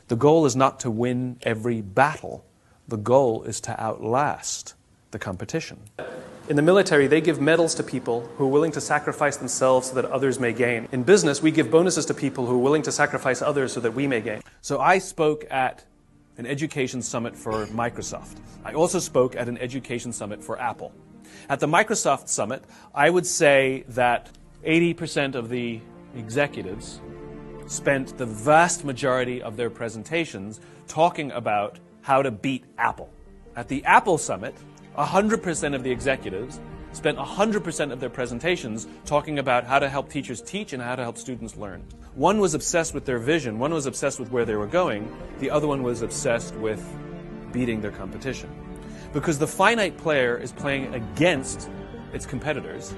The goal is not to win every battle. The goal is to outlast the competition. In the military, they give medals to people who are willing to sacrifice themselves so that others may gain. In business, we give bonuses to people who are willing to sacrifice others so that we may gain. So I spoke at an education summit for Microsoft. I also spoke at an education summit for Apple. At the Microsoft summit, I would say that 80% of the executives spent the vast majority of their presentations talking about how to beat Apple. At the Apple summit, 100% of the executives spent 100% of their presentations talking about how to help teachers teach and how to help students learn. One was obsessed with their vision, one was obsessed with where they were going, the other one was obsessed with beating their competition. Because the finite player is playing against its competitors,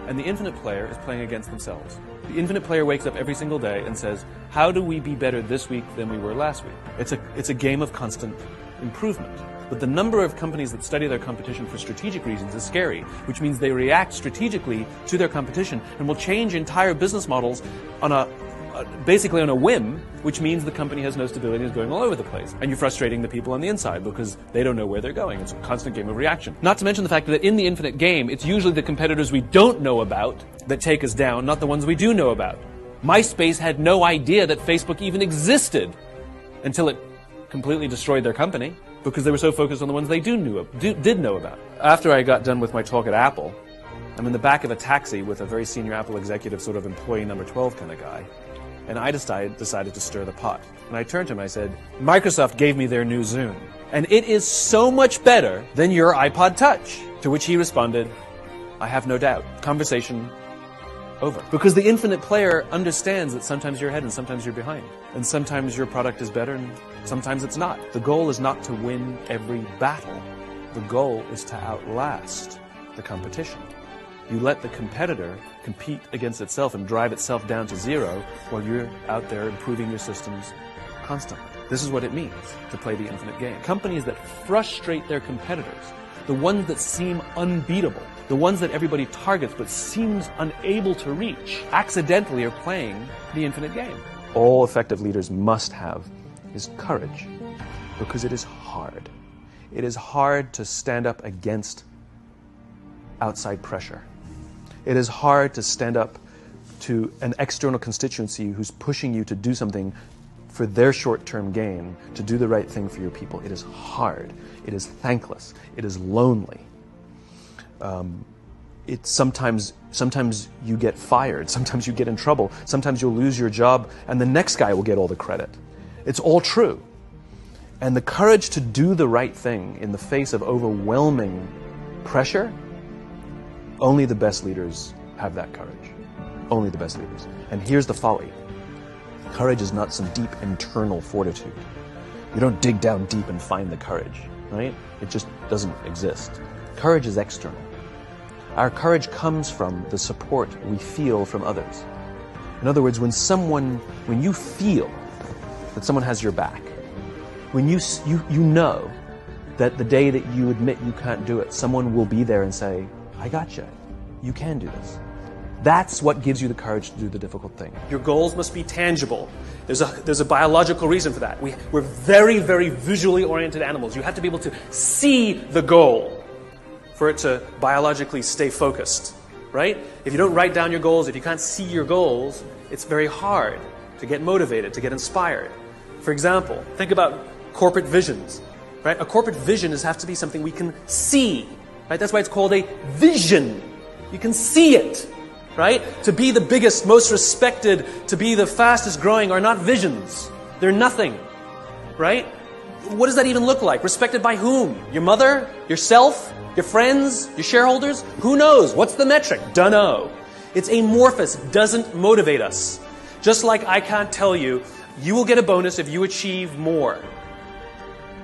and the infinite player is playing against themselves. The infinite player wakes up every single day and says, how do we be better this week than we were last week? It's a game of constant improvement. But the number of companies that study their competition for strategic reasons is scary, which means they react strategically to their competition and will change entire business models on basically on a whim, which means the company has no stability and is going all over the place. And you're frustrating the people on the inside because they don't know where they're going. It's a constant game of reaction. Not to mention the fact that in the infinite game, it's usually the competitors we don't know about that take us down, not the ones we do know about. MySpace had no idea that Facebook even existed until it completely destroyed their company because they were so focused on the ones they did know about. After I got done with my talk at Apple, I'm in the back of a taxi with a very senior Apple executive, sort of employee number 12 kind of guy. And I decided to stir the pot. And I turned to him and I said, Microsoft gave me their new Zune. And it is so much better than your iPod Touch. To which he responded, I have no doubt. Conversation over. Because the infinite player understands that sometimes you're ahead and sometimes you're behind. And sometimes your product is better and sometimes it's not. The goal is not to win every battle. The goal is to outlast the competition. You let the competitor compete against itself and drive itself down to zero while you're out there improving your systems constantly. This is what it means to play the infinite game. Companies that frustrate their competitors, the ones that seem unbeatable, the ones that everybody targets but seems unable to reach, accidentally are playing the infinite game. All effective leaders must have is courage, because it is hard. It is hard to stand up against outside pressure. It is hard to stand up to an external constituency who's pushing you to do something for their short-term gain, to do the right thing for your people. It is hard. It is thankless. It is lonely. Sometimes you get fired. Sometimes you get in trouble. Sometimes you'll lose your job and the next guy will get all the credit. It's all true. And the courage to do the right thing in the face of overwhelming pressure, only the best leaders have that courage. Only the best leaders. And here's the folly. Courage is not some deep internal fortitude. You don't dig down deep and find the courage, right? It just doesn't exist. Courage is external. Our courage comes from the support we feel from others. In other words, when you feel that someone has your back, when you know that the day that you admit you can't do it, someone will be there and say, I got you. You can do this. That's what gives you the courage to do the difficult thing. Your goals must be tangible. There's a biological reason for that. We're very, very visually oriented animals. You have to be able to see the goal for it to biologically stay focused, right? If you don't write down your goals, if you can't see your goals, it's very hard to get motivated, to get inspired. For example, think about corporate visions, right? A corporate vision has to be something we can see. Right? That's why it's called a vision. You can see it, right? To be the biggest, most respected, to be the fastest growing are not visions. They're nothing, right? What does that even look like? Respected by whom? Your mother? Yourself? Your friends? Your shareholders? Who knows? What's the metric? Dunno. It's amorphous. Doesn't motivate us. Just like I can't tell you, you will get a bonus if you achieve more.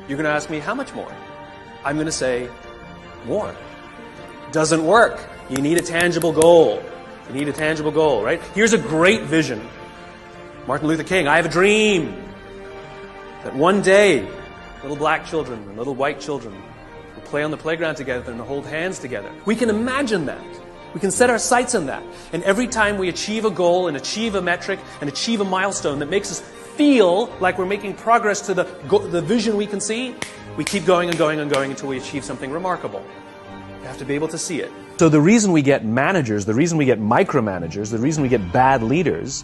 You're going to ask me, how much more? I'm going to say, more. Doesn't work. You need a tangible goal. You need a tangible goal, right? Here's a great vision. Martin Luther King, I have a dream that one day little black children and little white children will play on the playground together and hold hands together. We can imagine that. We can set our sights on that. And every time we achieve a goal and achieve a metric and achieve a milestone that makes us feel like we're making progress to the vision we can see, we keep going and going and going until we achieve something remarkable. You have to be able to see it. So the reason we get managers, the reason we get micromanagers, the reason we get bad leaders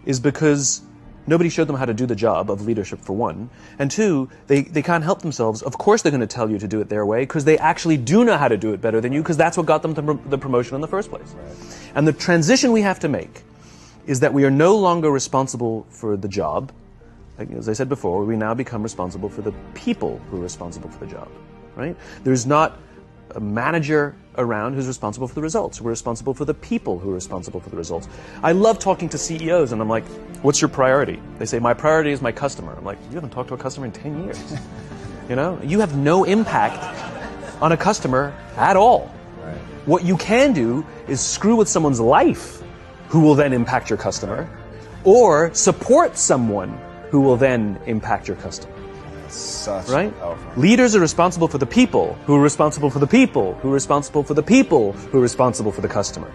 is because nobody showed them how to do the job of leadership, for one. And two, they can't help themselves. Of course they're going to tell you to do it their way, because they actually do know how to do it better than you, because that's what got them the promotion in the first place. Right. And the transition we have to make is that we are no longer responsible for the job. Like, as I said before, we now become responsible for the people who are responsible for the job. Right? There's not a manager around who's responsible for the results. We're responsible for the people who are responsible for the results. I love talking to CEOs, and I'm like, what's your priority? They say, my priority is my customer. I'm like, you haven't talked to a customer in 10 years. You know? You have no impact on a customer at all. Right. What you can do is screw with someone's life, who will then impact your customer, or support someone who will then impact your customer. Such right? Powerful. Leaders are responsible for the people, who are responsible for the people, who are responsible for the people, who are responsible for the customer.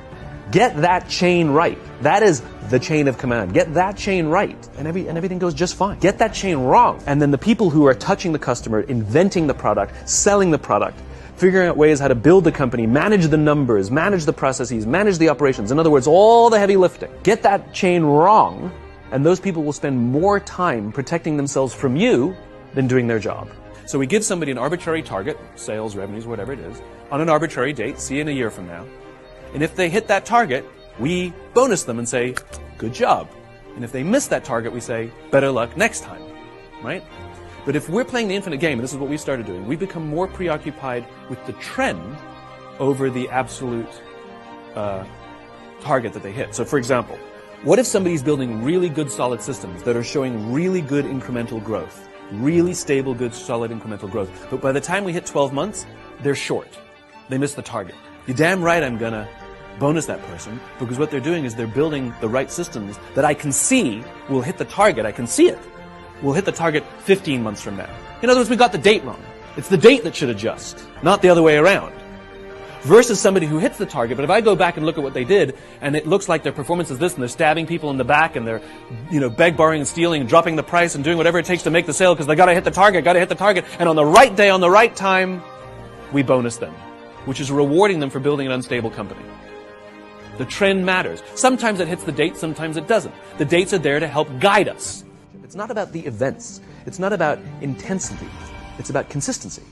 Get that chain right. That is the chain of command. Get that chain right, and everything goes just fine. Get that chain wrong, and then the people who are touching the customer, inventing the product, selling the product, figuring out ways how to build the company, manage the numbers, manage the processes, manage the operations. In other words, all the heavy lifting. Get that chain wrong, and those people will spend more time protecting themselves from you than doing their job. So we give somebody an arbitrary target, sales, revenues, whatever it is, on an arbitrary date, see you in a year from now. And if they hit that target, we bonus them and say, good job. And if they miss that target, we say, better luck next time, right? But if we're playing the infinite game, and this is what we started doing, we become more preoccupied with the trend over the absolute target that they hit. So for example, what if somebody's building really good solid systems that are showing really good incremental growth? Really stable, good, solid incremental growth. But by the time we hit 12 months, they're short. They miss the target. You're damn right I'm gonna bonus that person, because what they're doing is they're building the right systems that I can see will hit the target. I can see it. Will hit the target 15 months from now. In other words, we got the date wrong. It's the date that should adjust, not the other way around. Versus somebody who hits the target, but if I go back and look at what they did, and it looks like their performance is this, and they're stabbing people in the back, and they're, beg, borrowing, and stealing, and dropping the price, and doing whatever it takes to make the sale, because they gotta hit the target, and on the right day, on the right time, we bonus them, which is rewarding them for building an unstable company. The trend matters. Sometimes it hits the date, sometimes it doesn't. The dates are there to help guide us. It's not about the events. It's not about intensity. It's about consistency.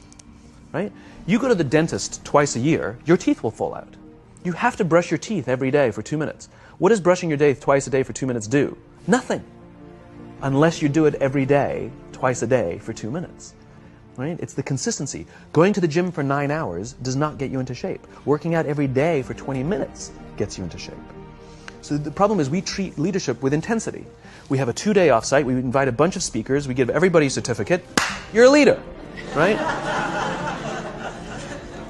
Right? You go to the dentist twice a year, your teeth will fall out. You have to brush your teeth every day for 2 minutes. What does brushing your teeth twice a day for 2 minutes do? Nothing. Unless you do it every day, twice a day for 2 minutes. Right? It's the consistency. Going to the gym for 9 hours does not get you into shape. Working out every day for 20 minutes gets you into shape. So the problem is we treat leadership with intensity. We have a 2-day offsite, we invite a bunch of speakers, we give everybody a certificate. You're a leader, right?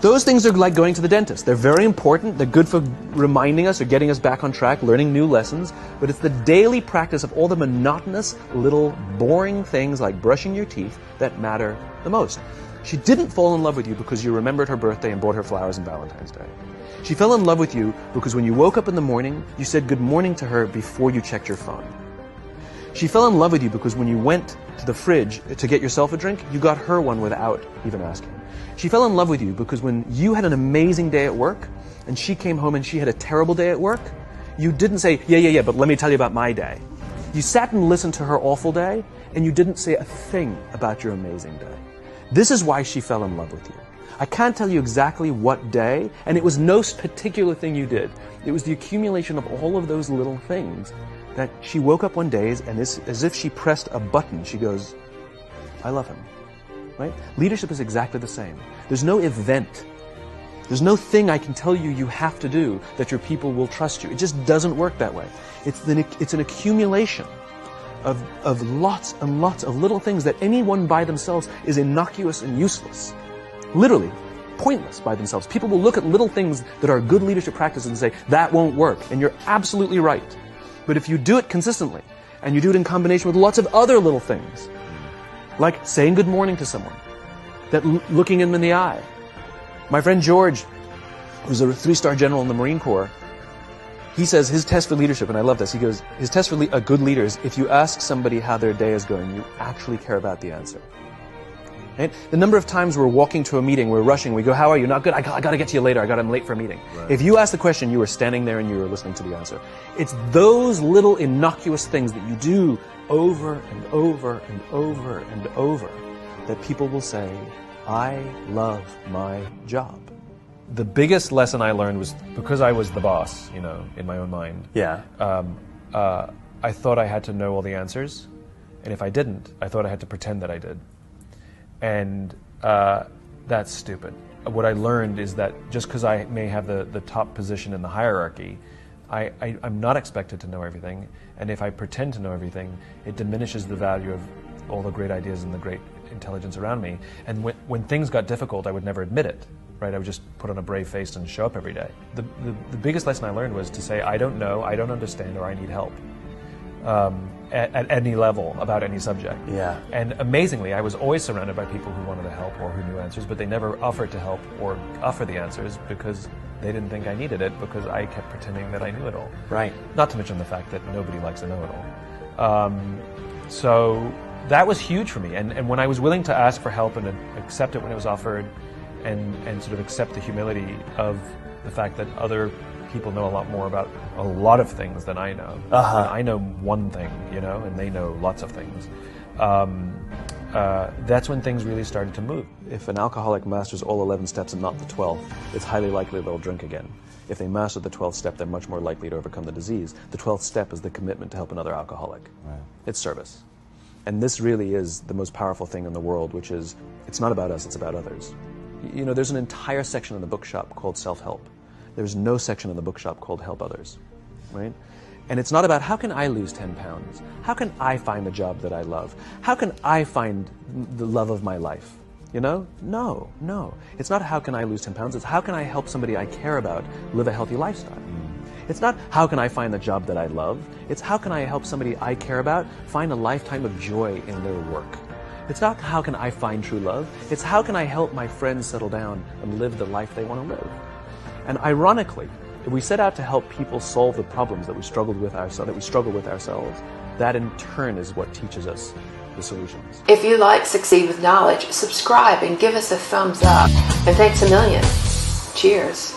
Those things are like going to the dentist. They're very important. They're good for reminding us or getting us back on track, learning new lessons. But it's the daily practice of all the monotonous, little, boring things like brushing your teeth that matter the most. She didn't fall in love with you because you remembered her birthday and bought her flowers on Valentine's Day. She fell in love with you because when you woke up in the morning, you said good morning to her before you checked your phone. She fell in love with you because when you went to the fridge to get yourself a drink, you got her one without even asking. She fell in love with you because when you had an amazing day at work and she came home and she had a terrible day at work, you didn't say, yeah, but let me tell you about my day. You sat and listened to her awful day and you didn't say a thing about your amazing day. This is why she fell in love with you. I can't tell you exactly what day, and it was no particular thing you did. It was the accumulation of all of those little things that she woke up one day and as if she pressed a button, she goes, I love him. Right? Leadership is exactly the same. There's no event. There's no thing I can tell you you have to do that your people will trust you. It just doesn't work that way. It's an accumulation of lots and lots of little things that anyone by themselves is innocuous and useless. Literally, pointless by themselves. People will look at little things that are good leadership practices and say, that won't work. And you're absolutely right. But if you do it consistently, and you do it in combination with lots of other little things, like saying good morning to someone, that looking them in the eye. My friend George, who's a 3-star general in the Marine Corps, He says his test for leadership, and I love this, he goes, his test for a good leader is if you ask somebody how their day is going, you actually care about the answer. Right? The number of times we're walking to a meeting, we're rushing, we go, how are you? Not good, I gotta get to you later, I'm late for a meeting. Right. If you ask the question, you were standing there and you were listening to the answer. It's those little innocuous things that you do over and over and over and over that people will say, I love my job. The biggest lesson I learned was, because I was the boss, you know, in my own mind. Yeah. I thought I had to know all the answers, and if I didn't, I thought I had to pretend that I did. And that's stupid. What I learned is that just because I may have the top position in the hierarchy, I'm not expected to know everything, and if I pretend to know everything, it diminishes the value of all the great ideas and the great intelligence around me. And when things got difficult, I would never admit it. Right? I would just put on a brave face and show up every day. The biggest lesson I learned was to say, I don't know, I don't understand, or I need help. At any level about any subject. Yeah. And amazingly, I was always surrounded by people who wanted to help or who knew answers, but they never offered to help or offer the answers because they didn't think I needed it, because I kept pretending that I knew it all. Right. Not to mention the fact that nobody likes a know-it-all. So that was huge for me. And when I was willing to ask for help and accept it when it was offered, and sort of accept the humility of the fact that other people know a lot more about a lot of things than I know. I know one thing, you know, and they know lots of things. That's when things really started to move. If an alcoholic masters all 11 steps and not the 12th, it's highly likely they'll drink again. If they master the 12th step, they're much more likely to overcome the disease. The 12th step is the commitment to help another alcoholic. Right. It's service. And this really is the most powerful thing in the world, which is, it's not about us, it's about others. You know, there's an entire section in the bookshop called self-help. There's no section in the bookshop called help others, right? And it's not about how can I lose 10 pounds? How can I find the job that I love? How can I find the love of my life? You know? No. It's not how can I lose 10 pounds, it's how can I help somebody I care about live a healthy lifestyle. It's not how can I find the job that I love, it's how can I help somebody I care about find a lifetime of joy in their work. It's not how can I find true love, it's how can I help my friends settle down and live the life they want to live. And ironically, if we set out to help people solve the problems that we struggle with ourselves, that in turn is what teaches us the solutions. If you like Succeed with Knowledge, subscribe and give us a thumbs up. And thanks a million. Cheers.